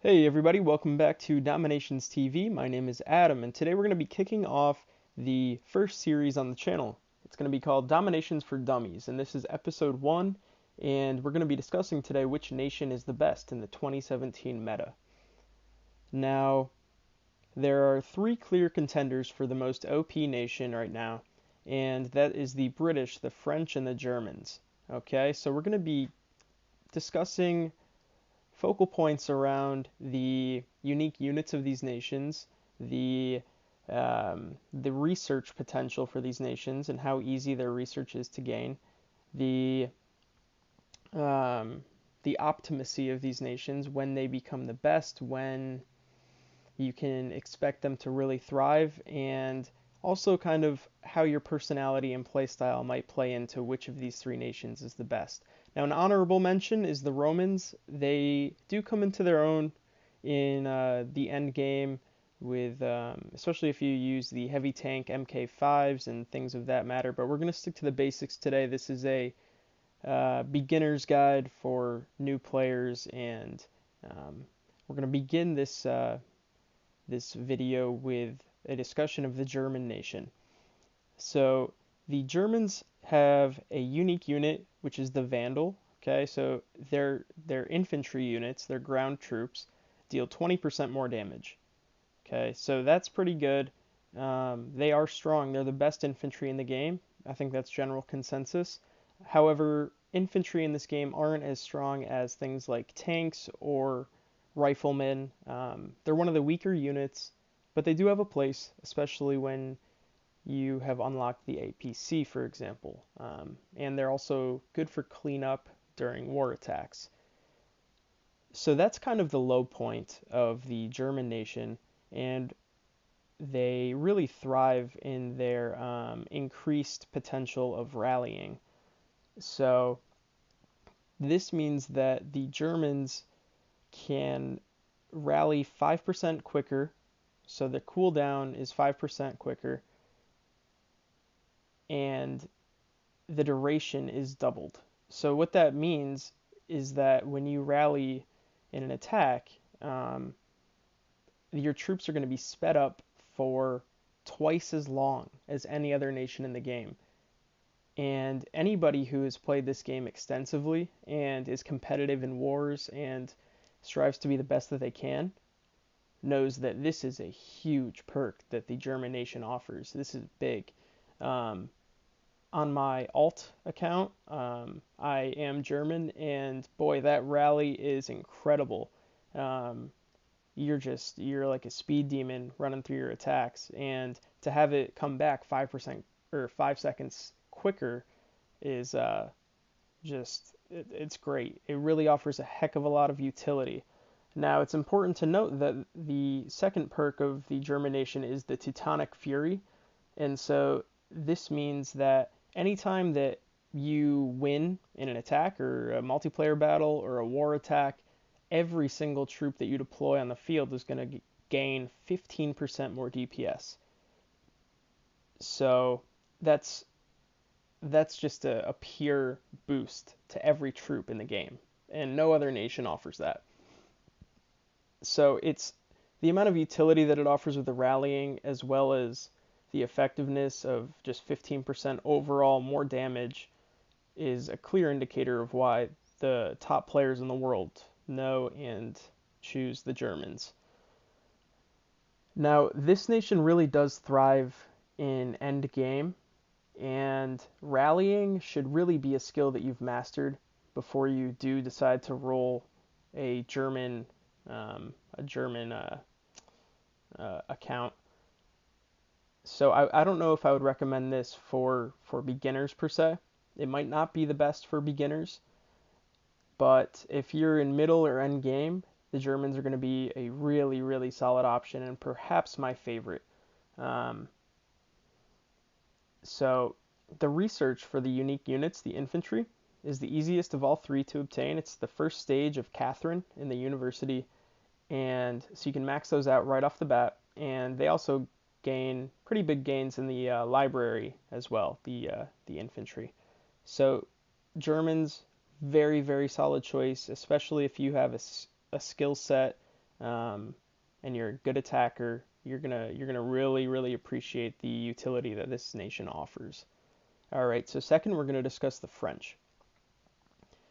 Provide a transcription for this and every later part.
Hey everybody, welcome back to DomiNationsTV. My name is Adam, and today we're going to be kicking off the first series on the channel. It's going to be called Dominations for Dummies, and this is episode 1, and we're going to be discussing today which nation is the best in the 2017 meta. Now, there are 3 clear contenders for the most OP nation right now, and that is the British, the French, and the Germans. Okay, so we're going to be discussing focal points around the unique units of these nations, the research potential for these nations and how easy their research is to gain, the um, the optimacy of these nations, when they become the best, when you can expect them to really thrive, and also kind of how your personality and playstyle might play into which of these 3 nations is the best. Now, an honorable mention is the Romans. They do come into their own in the end game with, especially if you use the heavy tank MK5s and things of that matter. But we're going to stick to the basics today. This is a beginner's guide for new players, and we're going to begin this video with a discussion of the German nation. So the Germans have a unique unit, which is the Vandal. Okay, so their infantry units, their ground troops, deal 20% more damage. Okay, so that's pretty good. They are strong. They're the best infantry in the game. I think that's general consensus. However, infantry in this game aren't as strong as things like tanks or riflemen. They're one of the weaker units, but they do have a place, especially when you have unlocked the APC, for example. And they're also good for cleanup during war attacks. So that's kind of the low point of the German nation, and they really thrive in their increased potential of rallying. So this means that the Germans can rally 5% quicker, so the cooldown is 5% quicker, and the duration is doubled. So what that means is that when you rally in an attack, your troops are going to be sped up for twice as long as any other nation in the game. And anybody who has played this game extensively and is competitive in wars and strives to be the best that they can knows that this is a huge perk that the German nation offers. This is big. On my alt account, I am German, and boy, that rally is incredible. Um, you're like a speed demon running through your attacks, and to have it come back 5% or 5 seconds quicker is it's great. It really offers a heck of a lot of utility. Now, it's important to note that the second perk of the German nation is the Teutonic Fury, and so this means that anytime that you win in an attack or a multiplayer battle or a war attack, every single troop that you deploy on the field is going to gain 15% more DPS. So that's just a pure boost to every troop in the game, and no other nation offers that. So it's the amount of utility that it offers with the rallying, as well as the effectiveness of just 15% overall more damage, is a clear indicator of why the top players in the world know and choose the Germans. Now, this nation really does thrive in end game, and rallying should really be a skill that you've mastered before you do decide to roll a German account. So I don't know if I would recommend this for beginners per se. It might not be the best for beginners, but if you're in middle or end game, the Germans are going to be a really, really solid option, and perhaps my favorite. Um, so the research for the unique units, the infantry, is the easiest of all 3 to obtain. It's the first stage of Catherine in the university, and so you can max those out right off the bat. And they also gain pretty big gains in the library as well, the infantry. So Germans, very, very solid choice, especially if you have a skill set and you're a good attacker, you're gonna really appreciate the utility that this nation offers. All right, so second we're gonna discuss the French.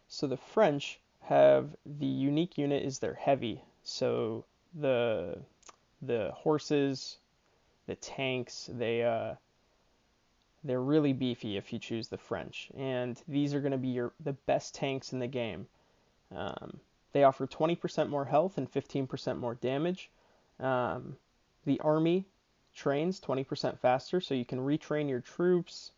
So the French have the unique unit is they're heavy. So the horses, the tanks, they're really beefy if you choose the French, and these are going to be the best tanks in the game. Um, they offer 20% more health and 15% more damage. Um, the army trains 20% faster, so you can retrain your troops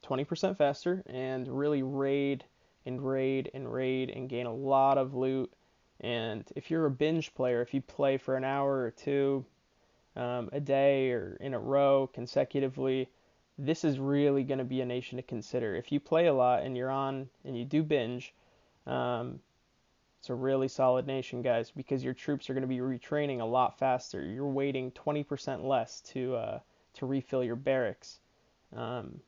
20% faster and really raid and gain a lot of loot. And if you're a binge player, if you play for an hour or two a day or in a row consecutively, this is really going to be a nation to consider. If you play a lot and you're on and you do binge, um, it's a really solid nation, guys, because your troops are going to be retraining a lot faster. You're waiting 20% less to refill your barracks, um,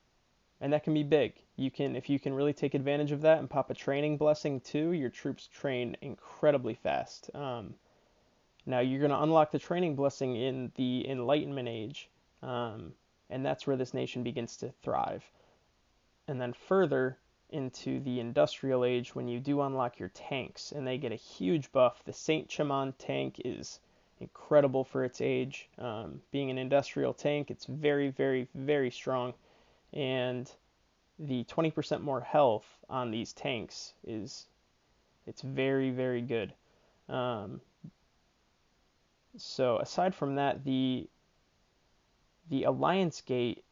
and that can be big. If you can really take advantage of that and pop a training blessing too, your troops train incredibly fast. Now you're going to unlock the training blessing in the Enlightenment Age, um, and that's where this nation begins to thrive. And then further into the Industrial Age, when you do unlock your tanks, and they get a huge buff. The Saint Chamond tank is incredible for its age. Being an industrial tank, it's very strong, and the 20% more health on these tanks it's very good. Um, So aside from that, the Alliance Gate,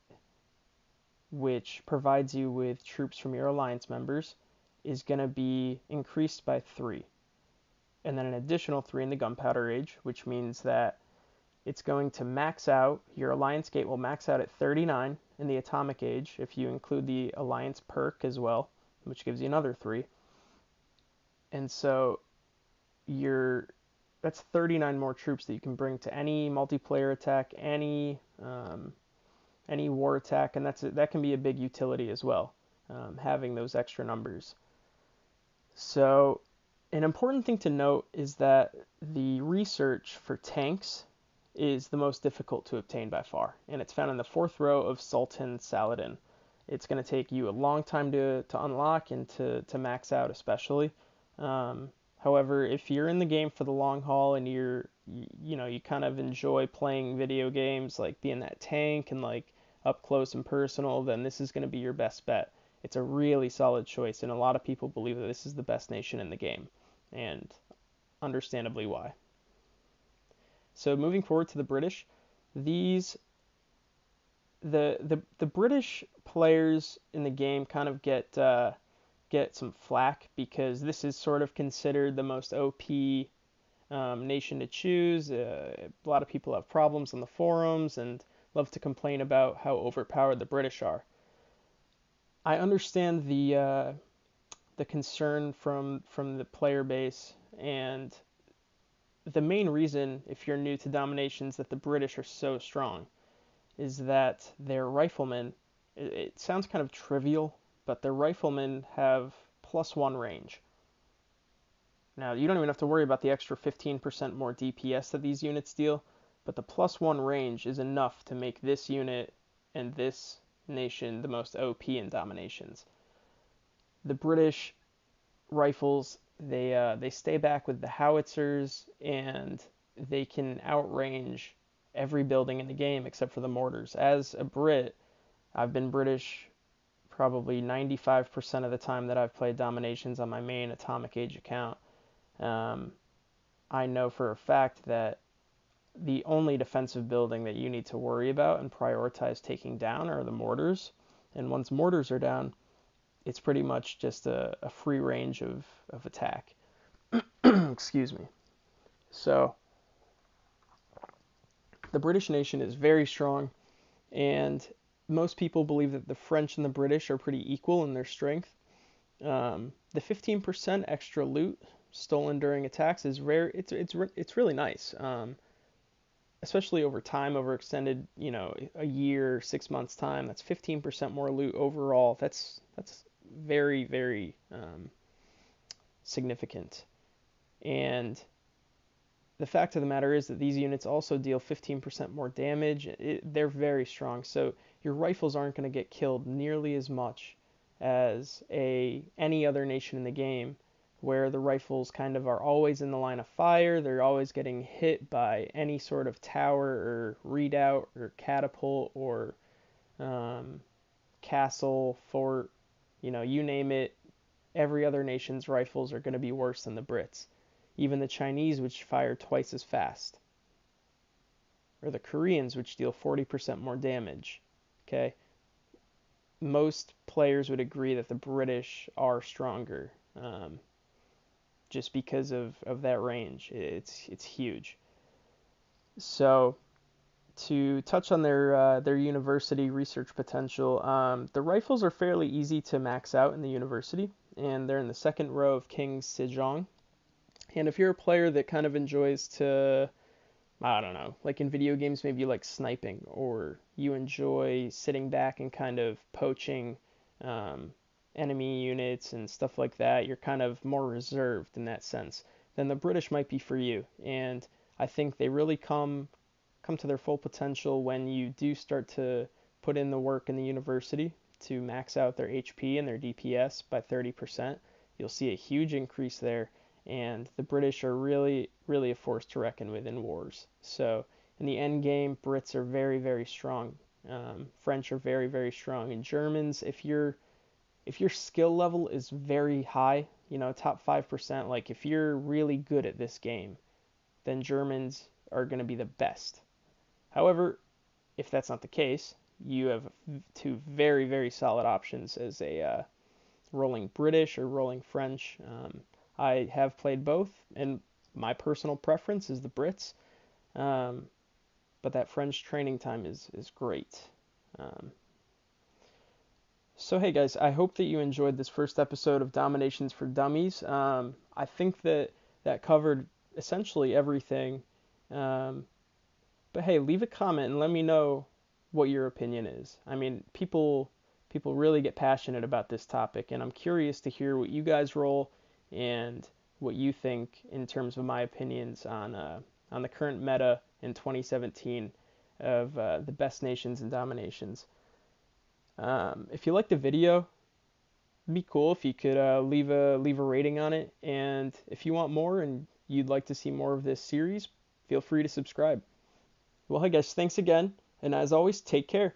which provides you with troops from your alliance members, is going to be increased by 3. And then an additional 3 in the Gunpowder Age, which means that it's going to max out, your Alliance Gate will max out at 39 in the Atomic Age, if you include the Alliance perk as well, which gives you another 3. And so that's 39 more troops that you can bring to any multiplayer attack, any war attack, and that can be a big utility as well, having those extra numbers. So an important thing to note is that the research for tanks is the most difficult to obtain by far, and it's found in the 4th row of Sultan Saladin. It's going to take you a long time to unlock and to max out, especially. However, if you're in the game for the long haul and you kind of enjoy playing video games, like being that tank and like up close and personal, then this is going to be your best bet. It's a really solid choice, and a lot of people believe that this is the best nation in the game, and understandably why. So moving forward to the British, these the British players in the game kind of get some flack because this is sort of considered the most OP nation to choose. A lot of people have problems on the forums and love to complain about how overpowered the British are. I understand the concern from the player base, and the main reason, if you're new to DomiNations, that the British are so strong is that their riflemen, it sounds kind of trivial, but their riflemen have +1 range. Now, you don't even have to worry about the extra 15% more DPS that these units deal, but the +1 range is enough to make this unit and this nation the most OP in DomiNations. The British rifles, they stay back with the howitzers, and they can outrange every building in the game except for the mortars. As a Brit, I've been British probably 95% of the time that I've played DomiNations on my main Atomic Age account. I know for a fact that the only defensive building that you need to worry about and prioritize taking down are the mortars. And once mortars are down, it's pretty much just a free range of attack. Excuse me. So the British nation is very strong, and most people believe that the French and the British are pretty equal in their strength. The 15% extra loot stolen during attacks is rare. It's really nice, especially over time, over extended, a year, 6 months time. That's 15% more loot overall. That's very significant. And the fact of the matter is that these units also deal 15% more damage. They're very strong, so your rifles aren't going to get killed nearly as much as any other nation in the game, where the rifles kind of are always in the line of fire. They're always getting hit by any sort of tower or redoubt or catapult or um, castle, fort, you name it. Every other nation's rifles are going to be worse than the Brits. Even the Chinese, which fire twice as fast, or the Koreans, which deal 40% more damage. Okay, most players would agree that the British are stronger, just because of that range. It's huge. So to touch on their university research potential, the rifles are fairly easy to max out in the university, and they're in the second row of King's Sejong. And if you're a player that kind of enjoys to, I don't know, like in video games, maybe you like sniping, or you enjoy sitting back and kind of poaching um, enemy units and stuff like that, you're kind of more reserved in that sense, then the British might be for you. And I think they really come to their full potential when you do start to put in the work in the university to max out their HP and their DPS by 30%. You'll see a huge increase there, and the British are really, really a force to reckon with in wars. So in the end game, Brits are very, very strong. French are very, very strong, and Germans, if your skill level is very high, top 5%, like if you're really good at this game, then Germans are going to be the best. However, if that's not the case, you have two very, very solid options as a rolling British or rolling French. I have played both, and my personal preference is the Brits, um, but that French training time is great. Um, so hey guys, I hope that you enjoyed this first episode of Dominations for Dummies. I think that covered essentially everything. Um, but hey, leave a comment and let me know what your opinion is. I mean, people really get passionate about this topic, and I'm curious to hear what you guys roll and what you think in terms of my opinions on the current meta in 2017 of the best nations and dominations. If you liked the video, it'd be cool if you could leave a rating on it. And if you want more and you'd like to see more of this series, feel free to subscribe. Well, hey guys, thanks again, and as always, take care.